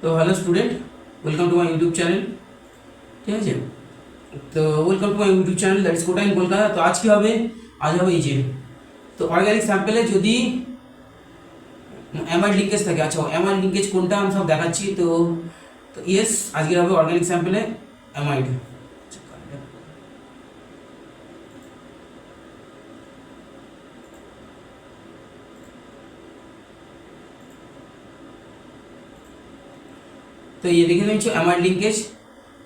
তো hello student, welcome to my YouTube channel. ঠিক আছে, তো welcome to my YouTube channel that is Kota in Kolkata. তো আজ কী হবে, আজ হবে এই যে, তো অর্গানিক স্যাম্পেলে যদি অ্যামাইড লিঙ্কেজ থাকে, আচ্ছা অ্যামাইড লিঙ্কেজ কোনটা আমি সব দেখাচ্ছি। তো তো ইয়েস, আজকে হবে অর্গানিক স্যাম্পেলে অ্যামাইড। তো এই দেখে নিচ্ছ অ্যামাইড লিঙ্কেজ।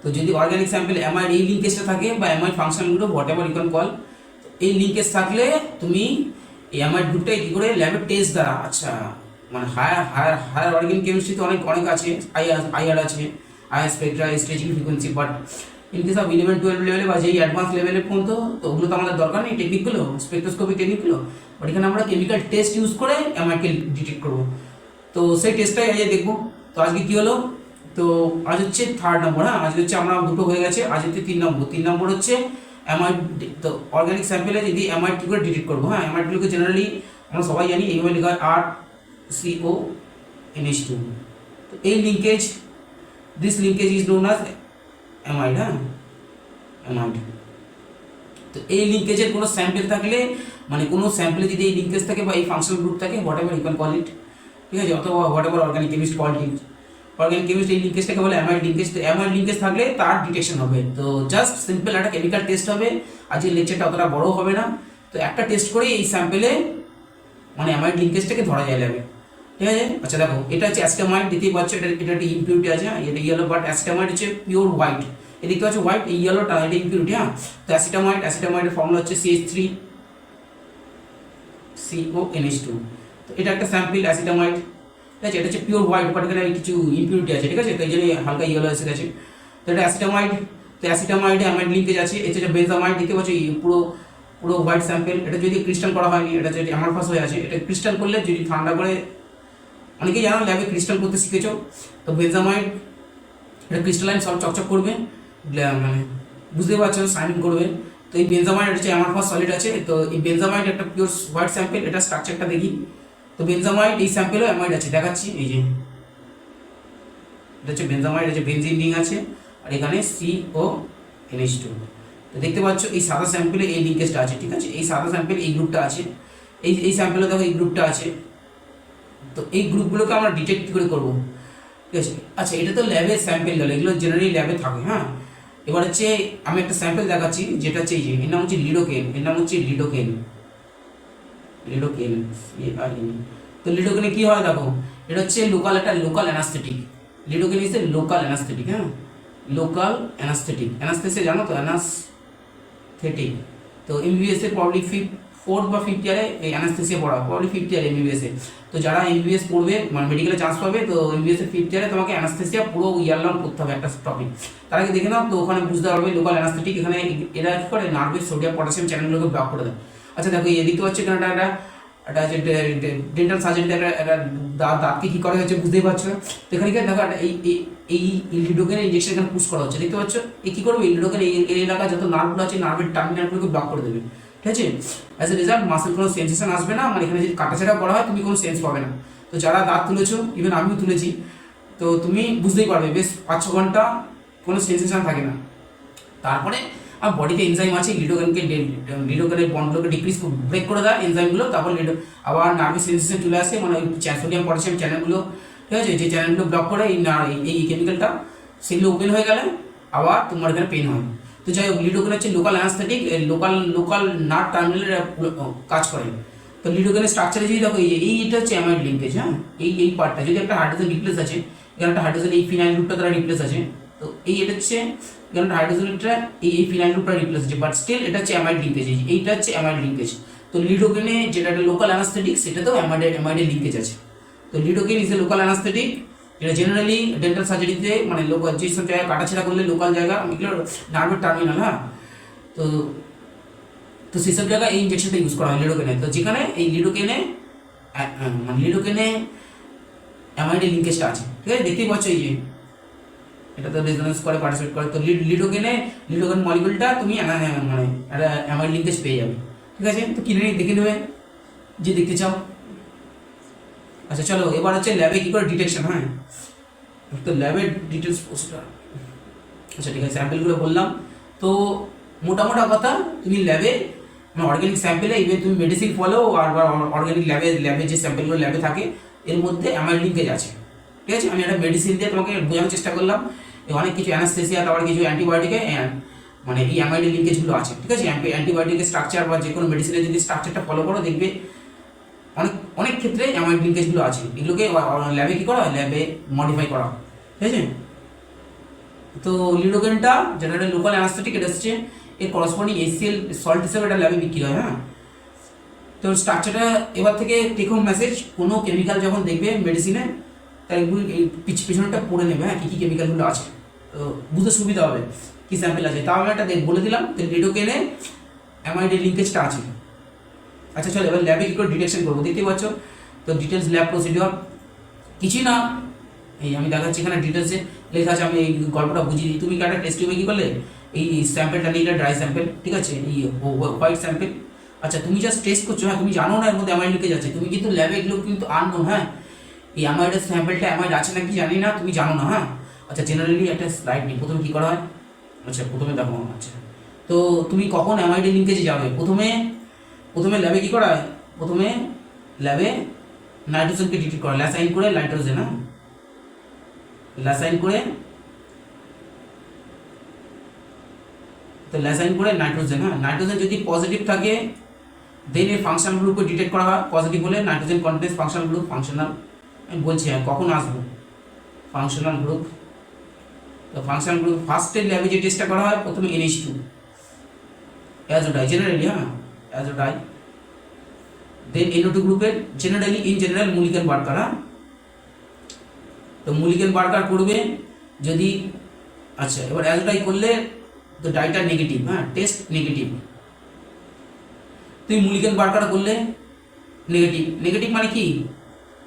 তো যদি অর্গানিক স্যাম্পেল অ্যামাইড এই লিঙ্কেজটা থাকে বা অ্যামাইড ফাংশনগুলো whatever you can call, এই লিঙ্কেজ থাকলে তুমি এই অ্যামাইড গ্রুপটাকে কী করে ল্যাবের টেস্ট দ্বারা, আচ্ছা মানে হায়ার অর্গানিক কেমিস্ট্রিতে অনেক অনেক আছে, আইআর আছে, IR Spectra, stretching frequency, but in case of 11-12 লেভেলে বা যেই অ্যাডভান্স লেভেলে পর্যন্ত, তো ওগুলো তো আমাদের দরকার নেই টেকনিকগুলো, স্পেকট্রোস্কোপি টেকনিকগুলো, বাট এখানে আমরা কেমিক্যাল টেস্ট ইউজ করে অ্যামাইডকে ডিটেক্ট করবো। তো সেই টেস্টটাই আজকে দেখবো। তো আজকে কী হলো, তো আজ হচ্ছে 3rd নম্বর। হ্যাঁ, আজ হচ্ছে আমরা দুটো হয়ে গেছে, আজ হচ্ছে 3 নম্বর হচ্ছে অ্যামাইড। তো অর্গানিক স্যাম্পেলে যদি অ্যামাইড কী করে ডিটেক্ট করবো, হ্যাঁ অ্যামাইডগুলোকে জেনারেলি আমরা সবাই জানি এইভাবে লেখা হয় RCONH2। তো এই linkage, this linkage is known as amide. হ্যাঁ অ্যামাইড। তো এই লিঙ্কেজের কোনো স্যাম্পেল থাকলে, মানে কোনো স্যাম্পেলে যদি এই লিঙ্কেজ থাকে বা এই ফাংশনাল গ্রুপ থাকে, whatever you can call it, ঠিক আছে, অথবা whatever organic chemist call it, organic chemist এই লিঙ্কেজটাকে বলে অ্যামাইড লিঙ্কেজ। তো অ্যামাইড লিঙ্কেজ থাকলে তার ডিটেকশন হবে। তো জাস্ট সিম্পল একটা কেমিক্যাল টেস্ট হবে। আজকের লেকচারটা অতটা বড় হবে না, তো একটা টেস্ট করে এই স্যাম্পেলে মানে অ্যামাইড লিঙ্কেজটাকে ধরা যায় যাবে। ঠিক আছে, আচ্ছা দেখো এটা হচ্ছে অ্যাসিটামাইড, দেখতেই পাচ্ছ এটা এটা একটা ইম্পিউরিটি আছে, এটা ইয়েলো, বাট অ্যাসিটামাইড হচ্ছে পিওর হোয়াইট, এই দেখতে পাচ্ছ হোয়াইট, এই ইয়েলোটা এটা ইম্পিউরিটি। হ্যাঁ, তো অ্যাসিটামাইডের ফর্মুলা হচ্ছে CH3CONH2। তো এটা একটা স্যাম্পল অ্যাসিটামাইড, ঠিক আছে, এটা হচ্ছে পিওর হোয়াইট, বাট এখানে কিছু ইম্পিউরিটি আছে, ঠিক আছে, তো এই জন্য হালকা ইয়েলো এসে গেছে। তো এটা অ্যাসিটামাইড, তো অ্যাসিটামাইডে অ্যামাইড লিঙ্কেজ আছে। এটা হচ্ছে বেনজামাইড, দেখতে পাচ্ছ পুরো পুরো হোয়াইট স্যাম্পেল। এটা যদি ক্রিস্টাল করা হয়নি, এটা যদি অ্যামারফাস হয়ে আছে, এটা ক্রিস্টাল করলে যদি ঠান্ডা করে, অনেকেই জানো ল্যাবে ক্রিস্টাল করতে শিখেছ, তো বেনজামাইড এটা ক্রিস্টালাইন সব চকচক করবে, মানে বুঝতে পারছো শাইনিং করবে। তো এই বেনজামাইড হচ্ছে অ্যামারফাস সলিড আছে। তো এই বেনজামাইড একটা পিওর হোয়াইট স্যাম্পেল, এটা স্ট্রাকচারটা দেখি। তো বেনজামাইড এই স্যাম্পেলও অ্যামাইড আছে, দেখাচ্ছি এই যে এটা হচ্ছে বেনজামাইড, আছে বেনজিন রিং আছে, আর এখানে CONH2। তো দেখতে পাচ্ছ এই সাদা স্যাম্পেলে এই লিঙ্কেজটা আছে, ঠিক আছে, এই সাদা স্যাম্পেলে এই গ্রুপটা আছে, এই স্যাম্পেলে দেখো এই গ্রুপটা আছে। তো এই গ্রুপগুলোকে আমরা ডিটেক্ট করে করবো, ঠিক আছে। আচ্ছা এটা তো ল্যাবের স্যাম্পেল গেল, এগুলো জেনারেলি ল্যাবে থাকে। হ্যাঁ, এবার হচ্ছে আমি একটা স্যাম্পেল দেখাচ্ছি, যেটা হচ্ছে এই যে এর নাম হচ্ছে লিডোকেন, এর নাম হচ্ছে লিডোকেন, লিডোকেন ARN। তো লিডোকেনে কী হয় দেখো, এটা হচ্ছে লোকাল, একটা local anaesthetic. Lidocaine is a local anaesthetic. হ্যাঁ, লোকাল অ্যানাস্থেটিক, অ্যানাস্থেসিয়া জানো তো, অ্যানাস্থেটিক। তো MBBS এর প্রবলি 4th বা 5th ইয়ারে এই অ্যানাস্থেসিয়া পড়া, প্রবলি 5th ইয়ার MBBS এ। তো যারা MBBS পড়বে মানে মেডিকেলে চান্স পাবে, তো MBBS এর 5th ইয়ারে তোমাকে অ্যানাস্থেসিয়া পুরো ইয়ার লং করতে হবে একটা টপিক। তার আগে দেখে নাও, তো ওখানে বুঝতে পারবে লোকাল অ্যানাস্থেটিক। এখানে এরা কী করে, নার্ভের সোডিয়াম পটাশিয়াম চ্যানেলগুলোকে ব্লক করে দেয়। আচ্ছা দেখো এই দেখতে পাচ্ছ এখানে একটা একটা হচ্ছে ডেন্টাল সার্জারিতে একটা দাঁতকে কী করা হয়েছে বুঝতেই পারছো। তো এখানে দেখো এই লিডোকেনের ইঞ্জেকশন এখানে পুশ করা হচ্ছে, দেখতে পাচ্ছ। এ কী করবে, লিডোকেন এই এলাকায় যত নার্ভগুলো আছে, নার্ভের টার্মিনালগুলোকে ব্লক করে দেবে, ঠিক আছে। অ্যাজ এ রেজাল্ট মাসেল কোনো সেন্সেশন আসবে না, মানে এখানে যদি কাটাছেড়া করা হয় তুমি কোনো সেন্স পাবে না। তো যারা দাঁত তুলেছো, ইভেন আমিও তুলেছি, তো তুমি বুঝতেই পারবে বেশ 5-6 ঘন্টা কোনো সেন্সেশন থাকে না। তারপরে আর বডিতে এনজাইম আছে, লিডোকেনের বন্ডগুলোকে ডিক্রিজ ব্রেক করে দেয় এনজাইমগুলো, তারপর আবার নার্ভের সেন্সেশন চলে আসে, মানে ওই সোডিয়াম পটাশিয়াম চ্যানেলগুলো, ঠিক আছে, যে চ্যানেলগুলো ব্লক করে এই কেমিক্যালটা, সেগুলো ওপেন হয়ে গেলে আবার তোমার এখানে পেন হয়। তো যাই হোক, লিডোকেন হচ্ছে লোকাল অ্যানাস্থেটিক, লোকাল নার্ভ টার্মিনালে কাজ করে। তো লিডোকেনের স্ট্রাকচারে যদি দেখো এইটা হচ্ছে অ্যামাইড লিঙ্কেজ। হ্যাঁ, এই পার্টটা যদি একটা হাইড্রোজেন রিপ্লেস আছে, এখানে একটা হাইড্রোজেন এই ফিনাইল গ্রুপটা দ্বারা রিপ্লেস আছে, তো এটা হচ্ছে এখানে হাইড্রোজেনটা এই ফিনাইল গ্রুপটা রিপ্লেস আছে, বাট স্টিল এটা হচ্ছে অ্যামাইড লিঙ্কেজ, এইটা হচ্ছে অ্যামাইড লিঙ্কেজ। তো লিডোকেনে যেটা একটা লোকাল অ্যানাস্থেটিক, সেটাতেও অ্যামাইডের লিঙ্কেজ আছে। তো lidocaine is a local anaesthetic, এটা জেনারেলি ডেন্টাল সার্জারিতে মানে লোকাল যেসব জায়গায় কাটাছেড়া করলে লোকাল জায়গা, এগুলো নার্ভের টার্মিনাল। হ্যাঁ, তো তো সেসব জায়গায় এই ইঞ্জেকশনটা ইউজ করা হয় লিডোকেনে। তো যেখানে এই লিডোকেনে মানে লিডোকেনে অ্যামাইডের লিঙ্কেজটা আছে, ঠিক আছে, দেখতেই পাচ্ছ এই যে এটা তো রেজোনেন্স করে, পার্টিসিপেট করে। তো লিডোকেন মলিকুলটা তুমি মানে একটা অ্যামাইড লিঙ্কেজ পেয়ে যাবে, ঠিক আছে। তো কিনে দেখে নেবে যে দেখতে চাও। আচ্ছা চলো, এবার হচ্ছে ল্যাবে কী করে ডিটেকশন। হ্যাঁ, তো ল্যাবের ডিটেলস পোস্টার, আচ্ছা ঠিক আছে, স্যাম্পেলগুলো বললাম। তো মোটা কথা তুমি ল্যাবে অর্গানিক স্যাম্পেলে ইভেন তুমি মেডিসিন ফলো আর অর্গানিক ল্যাবে যে স্যাম্পেলগুলো ল্যাবে থাকে এর মধ্যে অ্যামাইড লিঙ্কেজ আছে, ঠিক আছে। আমি একটা মেডিসিন দিয়ে তোমাকে বোঝানোর চেষ্টা করলাম, অনেক কিছু অ্যানাস্থেসিয়া তারপর কিছু অ্যান্টিবায়োটিকে মানে এই অ্যামাইড লিঙ্কেজগুলো আছে, ঠিক আছে। অ্যান্টিবায়োটিকের স্ট্রাকচার বা যে কোনো মেডিসিনের যদি স্ট্রাকচারটা ফলো করো দেখবে অনেক ক্ষেত্রে অ্যামাইড লিঙ্কেজগুলো আছে, এগুলোকে ল্যাবে কী করা হয়, ল্যাবে মডিফাই করা হয়, ঠিক আছে। তো লিডোকেনটা যেটা একটা লোকাল অ্যানাস্থেটিক, এটা হচ্ছে এর করসপন্ডিং HCl সল্ট হিসেবে এটা ল্যাবে বিক্রি হয়, হ্যাঁ। তো স্ট্রাকচারটা এবার থেকে টেক হোম মেসেজ, কোনো কেমিক্যাল যখন দেখবে মেডিসিনে তার একটু এই পিছনটা পড়ে নেবে, হ্যাঁ, কী কী কেমিক্যালগুলো আছে, তো বুঝতে সুবিধা হবে কী স্যাম্পেল আছে। তাও আমি একটা বলে দিলাম, তো লিডোকেনে অ্যামাইডের লিঙ্কেজটা আছে। আচ্ছা চলো এবার ল্যাবে কী করে ডিটেকশন করবো, দেখতে পাচ্ছ। তো ডিটেলস ল্যাব প্রসিডিওর কিছুই না, এই আমি দেখাচ্ছি এখানে ডিটেলসে লেখা আছে, আমি এই গল্পটা বুঝিয়ে দিই। তুমি একটা টেস্ট টিউবে কী করলে, এই স্যাম্পেলটা নিয়ে, এটা ড্রাই স্যাম্পেল, ঠিক আছে, এই হোয়াইট স্যাম্পেল। আচ্ছা তুমি জাস্ট টেস্ট করছো, হ্যাঁ, তুমি জানো না এর মধ্যে অ্যামাইড লিঙ্কেজ আছে, তুমি কিন্তু ল্যাবে এগুলো কিন্তু আননোন, হ্যাঁ। এই অ্যামাইডের স্যাম্পেলটা অ্যামাইড আছে নাকি জানি না, তুমি জানো না, হ্যাঁ। আচ্ছা জেনারেলি একটা স্লাইড নিই, প্রথমে কী করা হয়, আচ্ছা প্রথমে দেখো, আচ্ছা তো তুমি কখন অ্যামাইডের লিঙ্কেজে যাবে, প্রথমে ল্যাবে কী করা হয়, প্রথমে ল্যাবে নাইট্রোজেনকে ডিটেক্ট করা, ল্যাসাইন করে নাইট্রোজেন, হ্যাঁ, ল্যাসাইন করে, তো ল্যাসাইন করে নাইট্রোজেন, হ্যাঁ, নাইট্রোজেন যদি পজিটিভ থাকে দেন এর ফাংশনাল গ্রুপকে ডিটেক্ট করা হয়, পজিটিভ হলে nitrogen contains functional group, functional আমি বলছি হ্যাঁ কখন আসবো, ফাংশনাল গ্রুপ। তো ফাংশনাল গ্রুপ ফার্স্টের ল্যাবে যে টেস্টটা করা হয় প্রথমে NH2 অ্যাজোডাই, জেনারেলি, হ্যাঁ অ্যাজোডাই, দেন NO2 গ্রুপের জেনারেলি ইন জেনারেল মুলিকেন বার্কার, হ্যাঁ। তো মুলিকেন বার্কার করবে যদি, আচ্ছা এবার অ্যাজোডাই করলে তো ডাইটা নেগেটিভ, হ্যাঁ, টেস্ট নেগেটিভ। তুমি মুলিকেন বার্কার করলে নেগেটিভ মানে কি,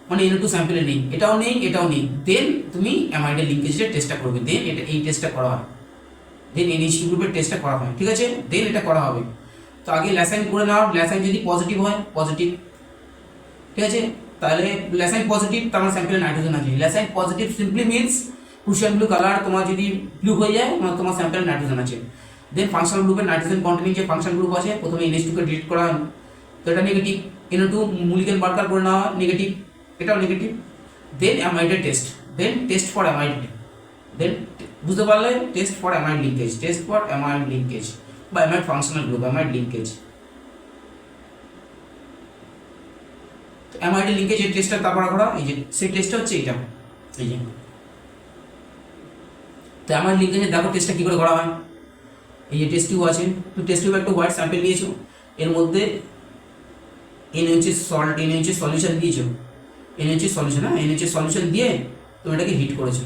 মানে NO2 স্যাম্পেলে নেই, এটাও নেই এটাও নেই, দেন তুমি অ্যামাইডের লিঙ্কেজের টেস্টটা করবে, দেন এটা এই টেস্টটা করা হয়, দেন NH2 গ্রুপের টেস্টটা করা হয়, ঠিক আছে, দেন এটা করা হবে। তো আগে ল্যাসাইন করে নাও, ল্যাসাইন যদি পজিটিভ হয়, পজিটিভ, ঠিক আছে, তাহলে ল্যাসাইন পজিটিভ তোমার স্যাম্পেলে নাইট্রোজেন আছে, Lassaigne positive simply means Prussian blue colour তোমার যদি ব্লু হয়ে যায় তোমার স্যাম্পেলে নাইট্রোজেন আছে। দেন ফাংশনাল গ্রুপের নাইট্রোজেন কন্টেনিং যে ফাংশনাল গ্রুপ আছে প্রথমে NH2 কে ডিটেক্ট করা হয়, তো এটা নেগেটিভ, NO2 মুলিকেন বার্কার করে নেওয়া নেগেটিভ, এটাও নেগেটিভ, দেন অ্যামাইডের test, then test for amide, then বুঝতে পারলে test for amide linkage, test for amide linkage বা amide functional group, amide linkage. Amide linkage এর টেস্টটা তারপর করা, এই যে সেই টেস্টটা হচ্ছে এটা, এই যে। তো অ্যামাইড লিঙ্কেজের দেখো টেস্টটা কী করে করা হয়, এই যে টেস্ট টিউব আছে, তো টেস্ট টিউবে একটা হোয়াইট স্যাম্পেল নিয়েছো, এর মধ্যে NaOH সল্ট, NaOH সলিউশন দিয়েছো, NaOH সলিউশন, হ্যাঁ, NaOH সলিউশন দিয়ে তুমি এটাকে হিট করেছো,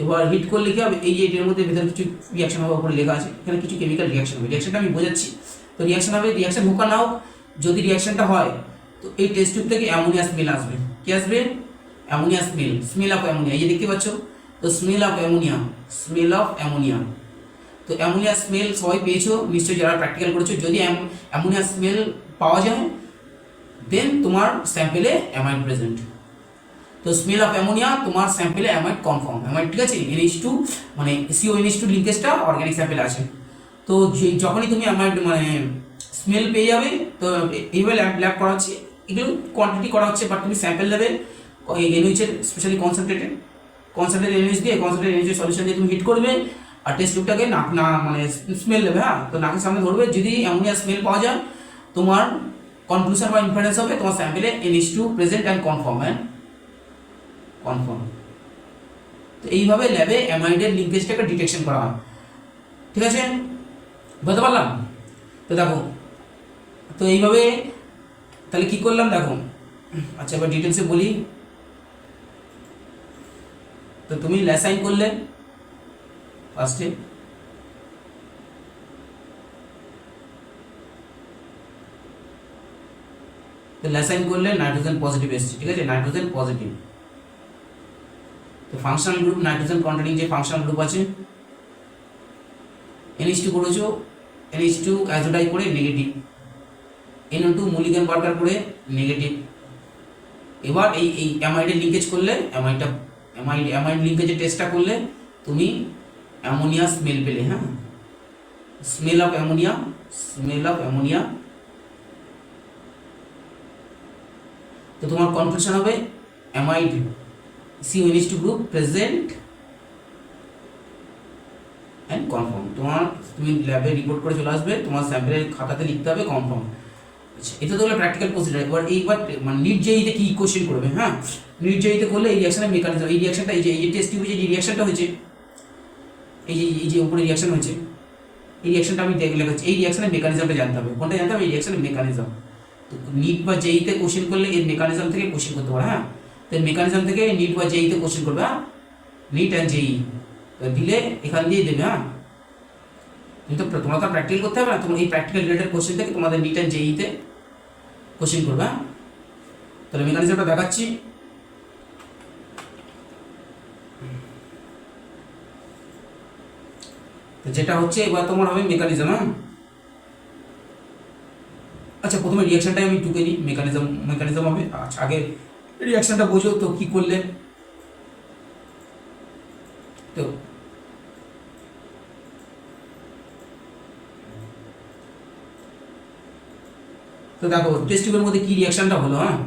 এবার হিট করলে কি হবে, এই যে এটার মধ্যে ভেতরে কিছু রিয়াকশন হবে, উপরে লেখা আছে এখানে কিছু কেমিক্যাল রিয়াকশন হবে, রিয়াকশনটা আমি বোঝাচ্ছি। তো রিয়াকশন হবে, রিয়াকশন হোক আর না হোক, যদি রিয়াকশনটা হয় তো এই টেস্ট টিউব থেকে অ্যামোনিয়া স্মেল আসবে, কি আসবে, অ্যামোনিয়া স্মেল অফ অ্যামোনিয়া, এই যে দেখতে পাচ্ছ, তো স্মেল অফ অ্যামোনিয়া। তো অ্যামোনিয়া স্মেল সবাই পেয়েছো নিশ্চয়ই যারা প্র্যাকটিক্যাল করেছো, যদি অ্যামোনিয়া স্মেল পাওয়া যায় দেন তোমার স্যাম্পেলে অ্যামাইড প্রেজেন্ট, তো স্মেল অফ অ্যামোনিয়া তোমার স্যাম্পেলে অ্যামাইড কনফার্ম, অ্যামাইড, ঠিক আছে, NH2 মানে CO NH2 লিঙ্কেজটা অর্গানিক স্যাম্পেলে আছে। তো যখনই তুমি অ্যামাইড মানে স্মেল পেয়ে যাবে, তো এইভাবে ল্যাব করা হচ্ছে, এগুলো কোয়ান্টিটি করা হচ্ছে, বাট তুমি স্যাম্পেল নেবে NaOH এর স্পেশালি কনসেন্ট্রেটেড NaOH দিয়ে, কনসেন্ট্রেটেড NaOH সলিউশন দিয়ে তুমি হিট করবে, আর টেস্ট টিউবটাকে না মানে স্মেল নেবে, হ্যাঁ, তো নাকের সামনে ধরবে, যদি অ্যামোনিয়া স্মেল পাওয়া যায় তোমার কনক্লুশন বা ইনফারেন্স হবে তোমার স্যাম্পেলে NH2 প্রেজেন্ট অ্যান্ড কনফার্ম, তো এইভাবে ল্যাবে অ্যামাইডের লিঙ্কেজটাকে ডিটেকশন করা হয়, ঠিক আছে, বুঝতে পারলাম। তো দেখো, তো এইভাবে তাহলে কি করলাম দেখো, আচ্ছা এবার ডিটেলসে বলি। তো তুমি ল্যাসাইন করলে ফার্স্টে, তো ল্যাসাইন করলে নাইট্রোজেন পজিটিভ এসছে, ঠিক আছে, নাইট্রোজেন পজিটিভ। তো ফাংশনাল গ্রুপ নাইট্রোজেন কন্টেনিং যে ফাংশনাল গ্রুপ আছে NH2 করেছো, NH2 অ্যাজোডাই করে নেগেটিভ, NO2 মুলিকেন বার্কার করে নেগেটিভ। এবার এই অ্যামাইডের লিঙ্কেজ করলে অ্যামাইডটা অ্যামাইড লিঙ্কেজে টেস্টটা করলে তুমি অ্যামোনিয়া স্মেল পেলে, হ্যাঁ, স্মেল অফ অ্যামোনিয়া। তো তোমার কনক্লুশন হবে amide CONH2 group present and confirm. তুমি ল্যাবে রিপোর্ট করে চলে আসবে, তোমার স্যাম্পলের খাতাতে লিখতে হবে কনফার্ম। আচ্ছা, এটা তো হলো প্র্যাকটিক্যাল প্রসিজার। এইবার মানে নিট জেইতে কি কোশ্চেন করবে, হ্যাঁ, নিট জেইতে করলে এই রিয়াকশনের মেকানিজম, এই রিয়াকশনটা, এই যে টেস্ট টিউবে যে রিয়াকশনটা হয়েছে, এই যে উপরে রিয়াকশন হয়েছে, এই রিয়াকশনটা আমি লেখাচ্ছি, এই রিয়াকশনের মেকানিজমটা জানতে হবে। কোনটা জানতে হবে? এই রিয়াকশনের মেকানিজম। তো নিট বা জেইতে কোশ্চেন করলে এর মেকানিজম থেকে কোশ্চেন করতে পারে, হ্যাঁ, তো মেকানিজম থেকে নিট বা জেইতে কোশ্চেন করবে, হ্যাঁ, নিট অ্যান্ড জেই দিলে এখান দিয়ে দেবে, হ্যাঁ। কিন্তু তোমরা তো প্র্যাকটিক্যাল করতে হবে না, তোমার এই প্র্যাকটিক্যাল রিলেটেড কোশ্চেন থেকে তোমাদের নিট অ্যান্ড জেইতে কোশ্চেন করবে, হ্যাঁ। তাহলে মেকানিজমটা দেখাচ্ছি। তো যেটা হচ্ছে এবার তোমার হবে মেকানিজম, হ্যাঁ। আচ্ছা, প্রথমে রিয়াকশনটাই আমি টুকে নিই, মেকানিজম হবে। আচ্ছা, আগে রিয়াকশনটা বোঝো তো কি করলে। তো দেখো টেস্ট টিউবের মধ্যে কি রিয়াকশনটা হলো, হ্যাঁ,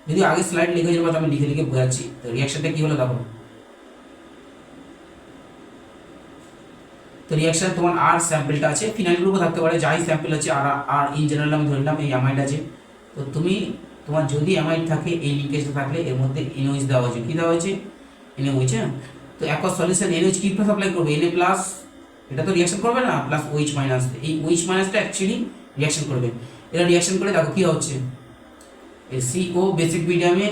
যদি আগে স্লাইড লিখে যাবো আমি লিখে লিখে বোঝাচ্ছি। তো রিয়াকশনটা কি হলো দেখো। তো রিয়াকশন তোমার আর স্যাম্পলটা আছে, ফিনাইল গ্রুপও থাকতে পারে, যাই স্যাম্পল আছে, আর ইন জেনারেল আমি ধরলাম এই অ্যামাইড আছে। তো তোমার যদি অ্যামাইড থাকে, এই লিঙ্কেজটা থাকলে এর মধ্যে NOH দেওয়া হয়েছে, কি দেওয়া হয়েছে? NOH, হ্যাঁ। তো অ্যাকোয়াস সলিউশন NOH কি সাপ্লাই করবে? Na প্লাস, এটা তো রিয়াকশন করবে না, প্লাস OH মাইনাস। এই OH মাইনাসটা অ্যাকচুয়ালি রিয়াকশন করবে। এরা রিয়াকশন করে দেখো কি হচ্ছে, এই CO বেসিক মিডিয়ামে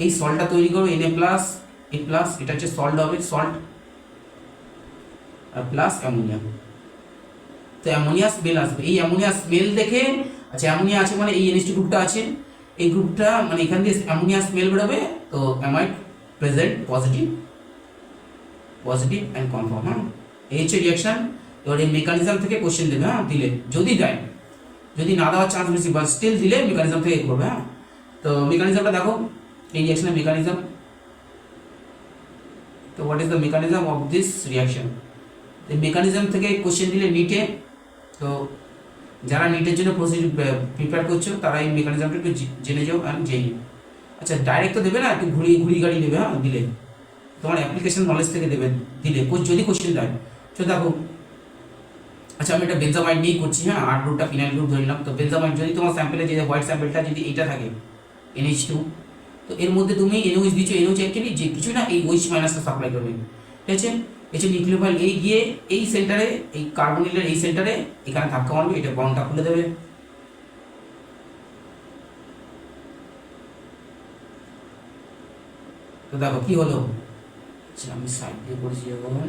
এই সল্টটা তৈরি করবে, Na প্লাস, A প্লাস, এটা হচ্ছে সল্ট হবে, সল্ট আর প্লাস অ্যামোনিয়া। তো অ্যামোনিয়া স্মেল আসবে, এই অ্যামোনিয়া স্মেল দেখে, আচ্ছা অ্যামোনিয়া আছে মানে এই NH2 গ্রুপটা আছে, এই গ্রুপটা মানে এখান দিয়ে অ্যামোনিয়া স্মেল বেরোবে। তো amide present positive and confirm, হ্যাঁ, এই হচ্ছে রিয়াকশন। এবার এই মেকানিজম থেকে কোশ্চেন দেবে, হ্যাঁ, দিলে, যদি দেয়, যদি না দেওয়ার চান্স বেশি, বা স্টিল দিলে মেকানিজম থেকে করবে, হ্যাঁ। তো মেকানিজমটা দেখো, এই রিয়াকশনের মেকানিজম। তো what is the mechanism of this reaction? এই মেকানিজম থেকে কোশ্চেন দিলে নিটে, তো যারা নিটের জন্য প্রিপেয়ার করছো তারা এই মেকানিজমটা একটু জেনে যাও অ্যান্ড জেনে। আচ্ছা, ডাইরেক্ট তো দেবে না, একটু ঘুরি গাড়ি দেবে, হ্যাঁ, দিলে তোমার অ্যাপ্লিকেশন নলেজ থেকে দেবে, দিলে যদি কোশ্চেন দেয়। তো দেখো, আচ্ছা আমি এটা বেনজামাইড নিয়েই করছি, হ্যাঁ, আর গ্রুপটা ফিনাইল গ্রুপ ধরলাম। তো বেনজামাইড যদি তোমার স্যাম্পেলে যে হোয়াইট স্যাম্পেলটা যদি এইটা থাকে NH2, তো এর মধ্যে তুমি NOH দিচ্ছ, NOH অ্যাকচুয়ালি যে কিছু না, এই OH মাইনাসটা সাপ্লাই করবে, ঠিক আছে। এই নিউক্লিওফাইল এই গিয়ে এই সেন্টারে, এই কার্বনিলের এই সেন্টারে এখানে ধাক্কা মারবে, এটা বন্ডটা খুলে দেবে। তো দেখো কি হলো। আচ্ছা, আমি সাইড দিয়ে করেছি, যখন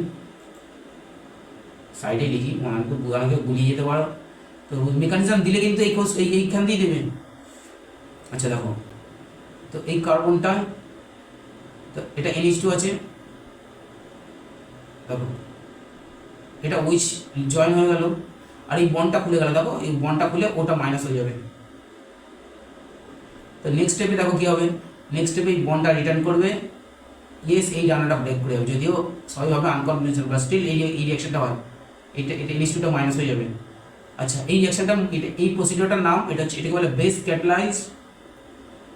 সাইডে লিখি অনেকে গুলিয়ে যেতে পারো। তো মেকানিজম দিলে কিন্তু এইখান দিয়ে দেবে। আচ্ছা দেখো, তো এই কার্বনটা, তো এটা NH2 আছে, দেখো এটা OH জয়েন হয়ে গেল, আর এই বন্ডটা খুলে গেল, দেখো এই বন্ডটা খুলে ওটা মাইনাস হয়ে যাবে। তো নেক্সট স্টেপে দেখো কি হবে, নেক্সট স্টেপে এই বন্ডটা রিটার্ন করবে, ইয়েস, এই ডানাটা ব্রেক করে যাবে, যদিও সবইভাবে আনকনভেনশনাল, বাট স্টিল এই রিয়াকশনটা হয়, এটা NH2টা মাইনাস হয়ে যাবে। আচ্ছা, এই রিয়াকশনটা, এই প্রসিডিওরটার নাম এটা হচ্ছে, এটাকে বলে বেস ক্যাটালাইজ।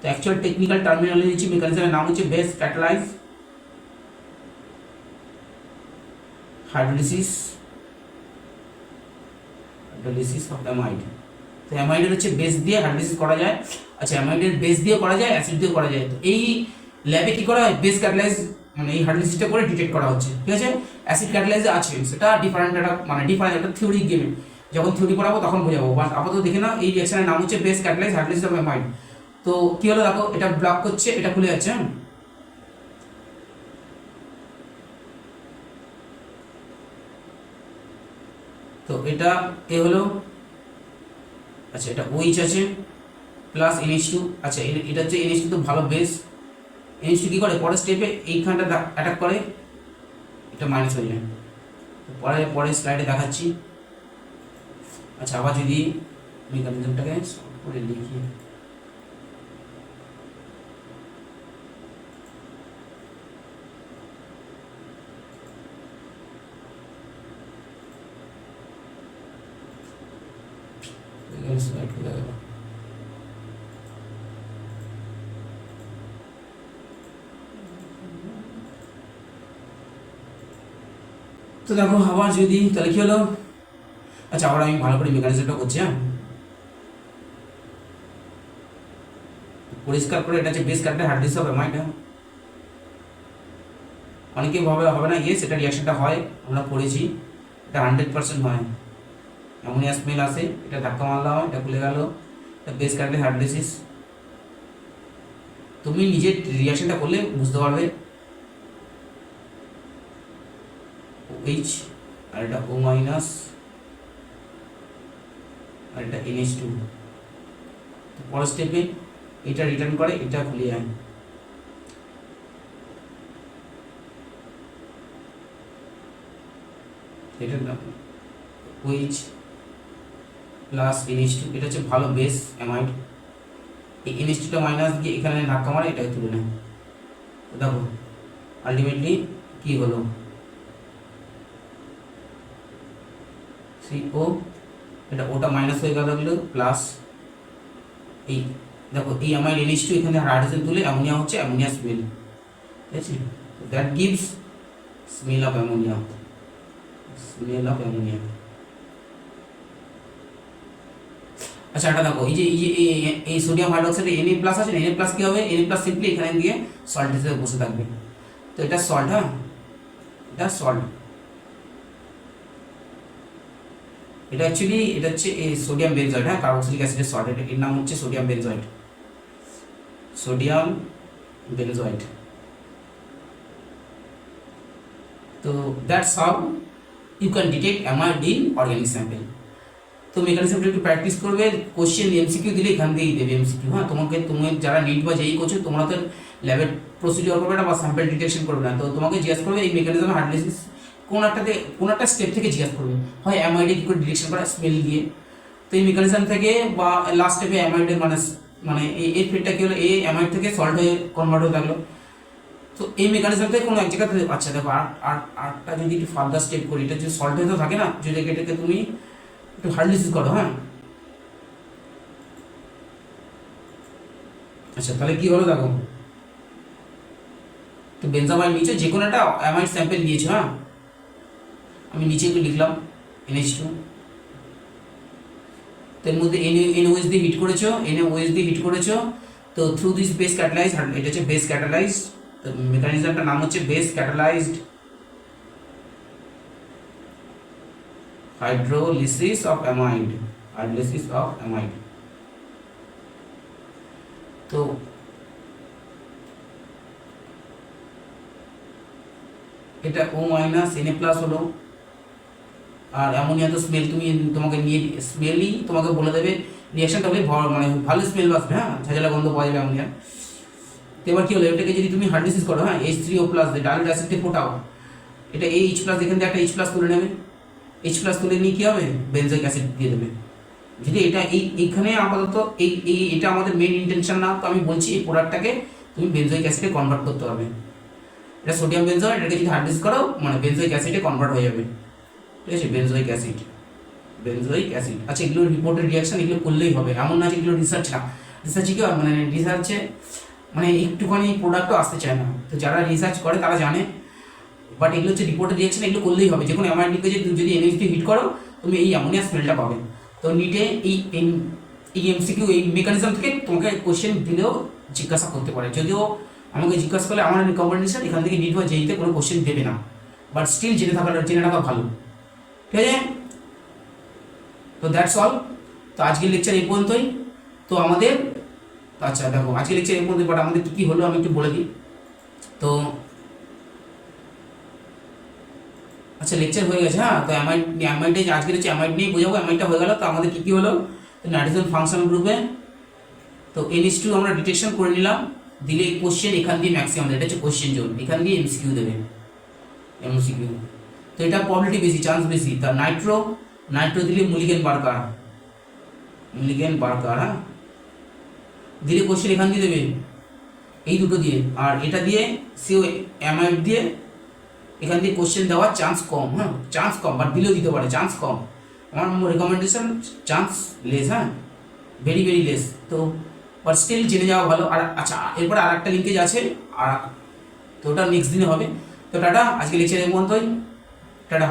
তো অ্যাকচুয়াল টেকনিক্যাল টার্মিনোলজি মেকানিজমের নাম হচ্ছে base catalyse hydrolysis of amide. তো অ্যামাইডের হচ্ছে বেস দিয়ে হাইড্রোলিসিস করা যায়। আচ্ছা, অ্যামাইডের বেস দিয়ে করা যায়, অ্যাসিড দিয়ে করা যায়। তো এই ল্যাবে কি করা হয়, বেস ক্যাটালাইজ মানে এই হাইড্রোলিসিসটা করে ডিটেক্ট করা হচ্ছে, ঠিক আছে। অ্যাসিড ক্যাটালাইজে আছে, সেটা ডিফারেন্ট একটা থিওরি গেমে, যখন থিওরি পড়াবো তখন বোঝাবো, বাট আপাতত দেখে নাও এই রিয়াকশনের নাম হচ্ছে base catalyse hydrolysis of amide. তো কি হলো দেখো, এটা ব্লক করছে, এটা খুলে যাচ্ছে, হ্যাঁ। তো এটা এ হলো, আচ্ছা এটা OH আছে প্লাস NH2, আচ্ছা এটা হচ্ছে NH2, তো ভালো বেস। NH2 কি করে, পরের স্টেপে এইখানটা অ্যাটাক করে, এটা মাইনাস হয়ে যায়। পরের স্লাইডে দেখাচ্ছি। আচ্ছা, আবার যদি মেকানিজমটাকে সলভ করে লিখি, স্লাইড খুলে গেল। তো দেখো আবার যদি তাহলে কি হলো, আচ্ছা আবার আমি ভালো করে মেকানিজমটা করছি। হ্যাঁ, পরিষ্কার করে, এটা হচ্ছে বেস কারেন্টের হার্ড ডিস্ক অফ অ্যামাইড। অনেকে ভাবে হবে না, ইয়েস এটা রিয়াকশনটা হয়, আমরা পড়েছি, এটা 100% হয়। অ্যামোনিয়া স্মেল আসে, এটা ধাক্কা মারলাম, এটা খুলে গেল, এটা বেস কারেন্টের হার্ড ডিস্ক। তুমি নিজে রিয়াকশনটা করলে বুঝতে পারবে। এইচ আর এটা ও মাইনাস আর এটা NH2। পরের স্টেপে এটা রিটার্ন করে, এটা খুলে যায়। এটা OH প্লাস NH2, এটা হচ্ছে ভালো বেস অ্যামাইড। এই NH2টা মাইনাস দিয়ে এখানে ধাক্কা মারে, এটাকে তুলে নেয়। দেখো আলটিমেটলি কি হলো, CO, এটা ওটা মাইনাস হয়ে গেল প্লাস এই দেখো এই অ্যামাইড NH2 এখানে হাইড্রোজেন তুলে অ্যামোনিয়া হচ্ছে, অ্যামোনিয়া স্মেল, ঠিক আছে? That gives smell of ammonia, smell of ammonia. আচ্ছা এটা দেখো, এই যে এই সোডিয়াম হাইড্রোক্সাইডে Na+ আছে, Na+ কি হবে, Na+ সিম্পলি এখানে গিয়ে সল্ট হিসেবে বসে থাকবে। তো এটা সল্ট, হ্যাঁ এটা সল্ট। এটা অ্যাকচুয়ালি এটা হচ্ছে এই সোডিয়াম বেনজয়েড, হ্যাঁ কার্বক্সিলিক অ্যাসিডের সল্ট, এর নাম হচ্ছে সোডিয়াম বেনজয়েড, সোডিয়াম বেনজয়েড। তো that's how you can detect amide in organic sample. তো মেকানিজমটা একটু প্র্যাকটিস করবে, কোশ্চেন MCQ দিলে এখান দিয়েই দেবে MCQ। হ্যাঁ তোমাকে, তুমি যারা নিট বা যেই করছো, তোমরা তো ল্যাবের প্রসিডিওর করবে না বা স্যাম্পল ডিটেকশন করবে না, তো তোমাকে জিজ্ঞাসা করবে এই মেকানিজম হার্ডনেস কোন একটা স্টেপ থেকে জিজ্ঞাসা করবে, হয় অ্যামাইডে কী করে ডিটেকশন করা স্মেল দিয়ে। তো এই মেকানিজম থেকে বা লাস্ট স্টেপে অ্যামাইডের মানে এই ফিটটা কী হলো, এই অ্যামাইড থেকে সল্ট হয়ে কনভার্ট হয়ে থাকলো। তো এই মেকানিজম থেকে কোনো এক জায়গাতে, আচ্ছা দেখো আরটা যদি একটু ফার্দার স্টেপ করি, এটা যদি সল্ট হয়ে তো থাকে না, যদি এটাকে তুমি একটু হার্ডলিসিস করো। হ্যাঁ আচ্ছা তাহলে কি হলো দেখো, তো বেনজামাইন নিচে যে কোনো একটা অ্যামাইড স্যাম্পল নিয়েছো। হ্যাঁ আমি নিচে একটু লিখলাম NH2, এর মধ্যে NOH দিয়ে হিট করেছো, NOH দিয়ে হিট করেছো। তো থ্রু দিস বেস ক্যাটালাইজ, এটা হচ্ছে বেস ক্যাটালাইজড, তো মেকানিজমটার নাম হচ্ছে base catalysed hydrolysis of amide, hydrolysis of amide. তো এটা O মাইনাস Na+ হলো, আর অ্যামোনিয়া তো স্মেল, তোমাকে নিয়ে স্মেলই তোমাকে বলে দেবে রিয়াকশনটা হলে মানে ভালো স্মেল বাসবে। হ্যাঁ ঝাঁঝালা গন্ধ পাওয়া যাবে অ্যামোনিয়া। তো এবার কি হলো, এটাকে যদি তুমি হার্ডলিসিস করো, হ্যাঁ H3O+ ডাইলুট অ্যাসিডে ফোটাও, এটা H+ এখান থেকে একটা H+ তুলে নেবে, H+ তুলে নিয়ে কী হবে, বেনজোইক অ্যাসিড দিয়ে দেবে। যদি এটা এইখানে আপাতত এটা আমাদের মেইন ইন্টেনশন না, তো আমি বলছি এই প্রোডাক্টটাকে তুমি বেনজোইক অ্যাসিডে কনভার্ট করতে পারবে। এটা সোডিয়াম বেনজয়েড, এটাকে যদি হার্ডলিসিস করো মানে বেনজোইক অ্যাসিডে কনভার্ট হয়ে যাবে, ঠিক আছে? Benzoic acid, benzoic acid. আচ্ছা এগুলো রিপোর্টেড রিয়াকশন, এগুলো করলেই হবে, এমন না যে এগুলো রিসার্চ না। রিসার্চে কি হয়, মানে রিসার্চে মানে একটুখানি প্রোডাক্টও আসতে চায় না, তো যারা রিসার্চ করে তারা জানে, বাট এগুলো হচ্ছে রিপোর্টেড রিয়াকশন, এগুলো করলেই হবে। যে কোনো অ্যামাইড লিখে তুমি যদি NH দিয়ে হিট করো, তুমি এই অ্যামোনিয়া স্মেলটা পাবে। তো নিটে এই MCQ এই মেকানিজম থেকে তোমাকে কোশ্চেন দিলেও জিজ্ঞাসা করতে পারে, যদিও আমাকে জিজ্ঞাসা করলে আমার রিকমেন্ডেশন এখান থেকে নিট বা জেইতে কোনো কোশ্চেন দেবে না, বাট স্টিল জেনে রাখা ভালো, ঠিক আছে? তো দ্যাটস অল। তো আজকের লেকচার এই পর্যন্তই। তো আমাদের, আচ্ছা দেখো আজকের লেকচার এই পর্যন্ত, বাট আমাদের কী হলো আমি একটু বলে দিই। তো আচ্ছা লেকচার হয়ে গেছে। হ্যাঁ তো অ্যামাইডে আজকের হচ্ছে অ্যামাইড নিয়ে বোঝাবো, অ্যামাইডটা হয়ে গেল। তো আমাদের কী কী হলো, তো নাইট্রোজেন ফাংশন গ্রুপে তো NH2 আমরা ডিটেকশন করে নিলাম, দিলে এই কোশ্চেন এখান দিয়ে ম্যাক্সিমাম, এটা হচ্ছে কোশ্চেন জোন, এখান দিয়ে MCQ দেবে, MCQ। তো এটা প্রবলিটি বেশি, চান্স বেশি। তার নাইট্রো দিলে মুলিগেন বার্কার, হ্যাঁ দিলে কোশ্চেন এখান দিয়ে দেবে, এই দুটো দিয়ে। আর এটা দিয়ে সিও অ্যামাইড দিয়ে এখান দিয়ে কোশ্চেন দেওয়ার চান্স কম। হ্যাঁ চান্স কম, বাট দিলেও দিতে পারে, চান্স কম। আমার রেকমেন্ডেশন চান্স লেস। হ্যাঁ ভেরি ভেরি লেস। তো বাট স্টিল জেনে যাওয়া ভালো। আর আচ্ছা, এরপরে আর একটা লিঙ্কেজ আছে, আর তো ওটা নেক্সট দিনে হবে। তো টাটা, আজকে লেকচার এই পর্যন্তই, টাটা।